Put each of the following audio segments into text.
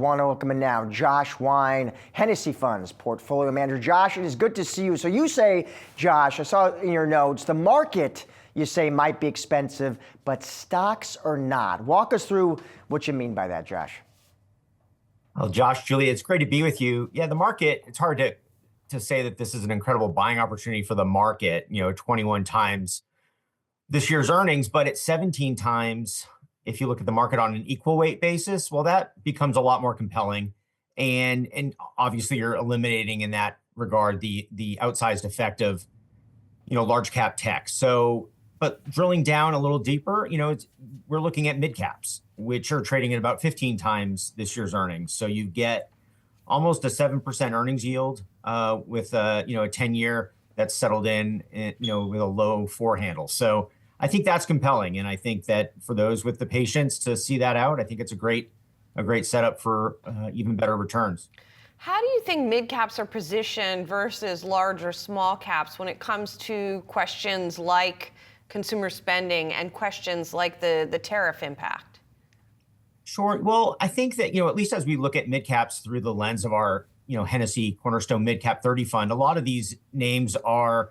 Want to welcome in now Josh Wein, Hennessy Funds portfolio manager. Josh, it is good to see you. So you say, Josh, I saw in your notes, the market, you say, might be expensive, but stocks are not. Walk us through what you mean by that, Josh. Well, Josh, Julia, it's great to be with you. Yeah, the market, it's hard to say that this is an incredible buying opportunity for the market, 21 times this year's earnings, but it's 17 times if you look at the market on an equal weight basis. Well, that becomes a lot more compelling. And obviously you're eliminating in that regard the outsized effect of, large cap tech. So, but drilling down a little deeper, we're looking at mid caps, which are trading at about 15 times this year's earnings. So you get almost a 7% earnings yield with a 10-year that's settled in, with a low 4 handle. So I think that's compelling. And I think that for those with the patience to see that out, I think it's a great setup for even better returns. How do you think mid caps are positioned versus large or small caps when it comes to questions like consumer spending and questions like the tariff impact? Sure. Well, I think that, at least as we look at mid caps through the lens of our, Hennessy Cornerstone Mid Cap 30 fund, a lot of these names are,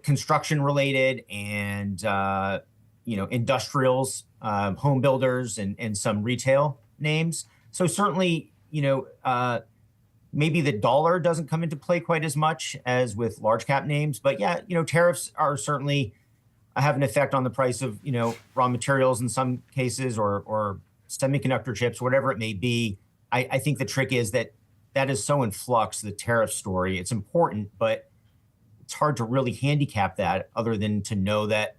construction related and, industrials, home builders and some retail names. So certainly, maybe the dollar doesn't come into play quite as much as with large cap names. But yeah, tariffs are certainly have an effect on the price of, raw materials in some cases or semiconductor chips, whatever it may be. I think the trick is that is so in flux, the tariff story. It's important, but it's hard to really handicap that other than to know that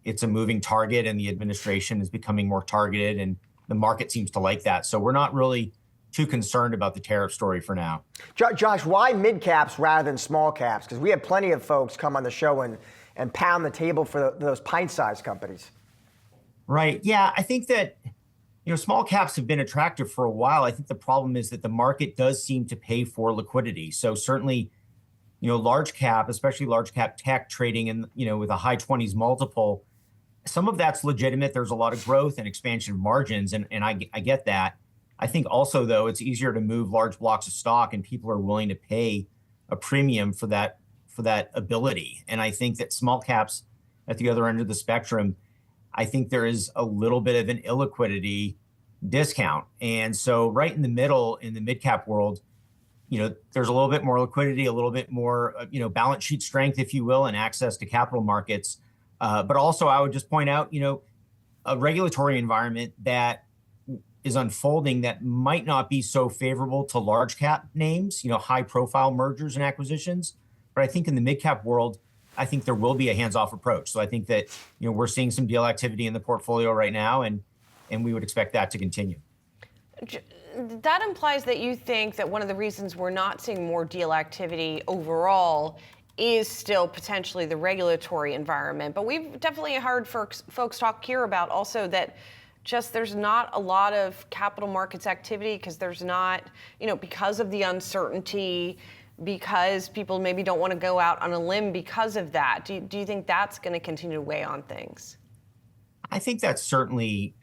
it's a moving target and the administration is becoming more targeted and the market seems to like that. So we're not really too concerned about the tariff story for now. Josh, why mid caps rather than small caps? Because we have plenty of folks come on the show and pound the table for those pint-sized companies. Right. Yeah, I think that small caps have been attractive for a while. I think the problem is that the market does seem to pay for liquidity. So certainly, large cap, especially large cap tech trading in, with a high 20s multiple, some of that's legitimate. There's a lot of growth and expansion of margins. And I get that. I think also, though, it's easier to move large blocks of stock and people are willing to pay a premium for that ability. And I think that small caps at the other end of the spectrum, I think there is a little bit of an illiquidity discount. And so right in the middle in the mid cap world, there's a little bit more liquidity, a little bit more, balance sheet strength, if you will, and access to capital markets. But also I would just point out, a regulatory environment that is unfolding that might not be so favorable to large cap names, high profile mergers and acquisitions. But I think in the mid cap world, I think there will be a hands-off approach. So I think that, we're seeing some deal activity in the portfolio right now, and we would expect that to continue. That implies that you think that one of the reasons we're not seeing more deal activity overall is still potentially the regulatory environment. But we've definitely heard folks talk here about also that just there's not a lot of capital markets activity because there's not, because of the uncertainty, because people maybe don't want to go out on a limb because of that. Do you think that's going to continue to weigh on things? I think that's certainly,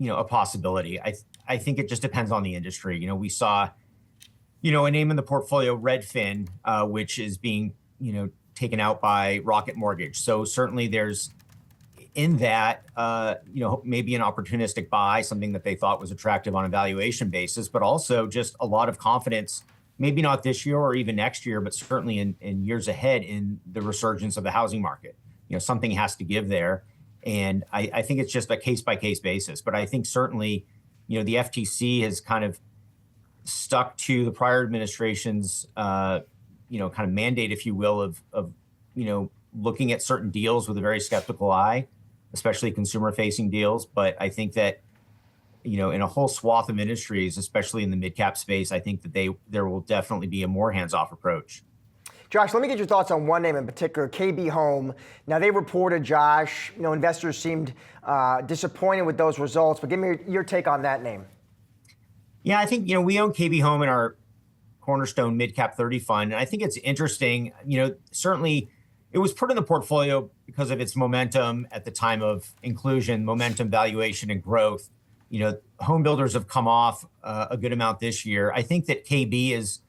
a possibility. I think it just depends on the industry. We saw, a name in the portfolio, Redfin, which is being, taken out by Rocket Mortgage. So certainly there's in that, maybe an opportunistic buy, something that they thought was attractive on a valuation basis, but also just a lot of confidence, maybe not this year or even next year, but certainly in years ahead in the resurgence of the housing market. Something has to give there. And I think it's just a case-by-case basis. But I think certainly, the FTC has kind of stuck to the prior administration's, kind of mandate, if you will, of looking at certain deals with a very skeptical eye, especially consumer-facing deals. But I think that, in a whole swath of industries, especially in the mid-cap space, I think that there will definitely be a more hands-off approach. Josh, let me get your thoughts on one name in particular, KB Home. Now, they reported, Josh, investors seemed disappointed with those results, but give me your take on that name. Yeah, I think, we own KB Home in our Cornerstone Mid Cap 30 fund. And I think it's interesting, certainly it was put in the portfolio because of its momentum at the time of inclusion, momentum, valuation, and growth. home builders have come off a good amount this year. I think that KB is,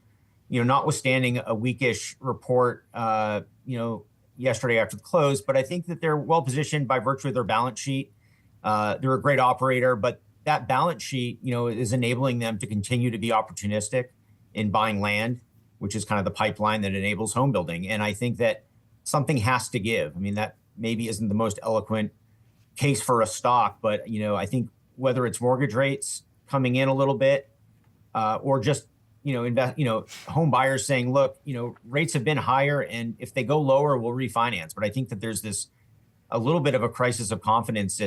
notwithstanding a weakish report, yesterday after the close, but I think that they're well positioned by virtue of their balance sheet. They're a great operator, but that balance sheet, is enabling them to continue to be opportunistic in buying land, which is kind of the pipeline that enables home building. And I think that something has to give. I mean, that maybe isn't the most eloquent case for a stock, but I think whether it's mortgage rates coming in a little bit, or just home buyers saying, look, rates have been higher, and if they go lower, we'll refinance. But I think that there's a little bit of a crisis of confidence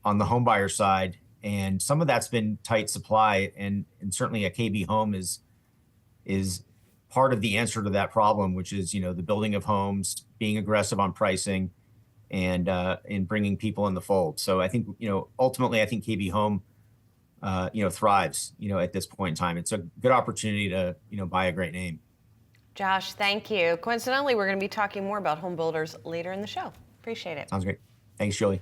on the home buyer side, and some of that's been tight supply, and certainly a KB home is part of the answer to that problem, which is the building of homes, being aggressive on pricing, and in bringing people in the fold. So I think ultimately I think KB home thrives at this point in time. It's a good opportunity to buy a great name. Josh, thank you. Coincidentally, we're going to be talking more about home builders later in the show. Appreciate it. Sounds great. Thanks, Julie.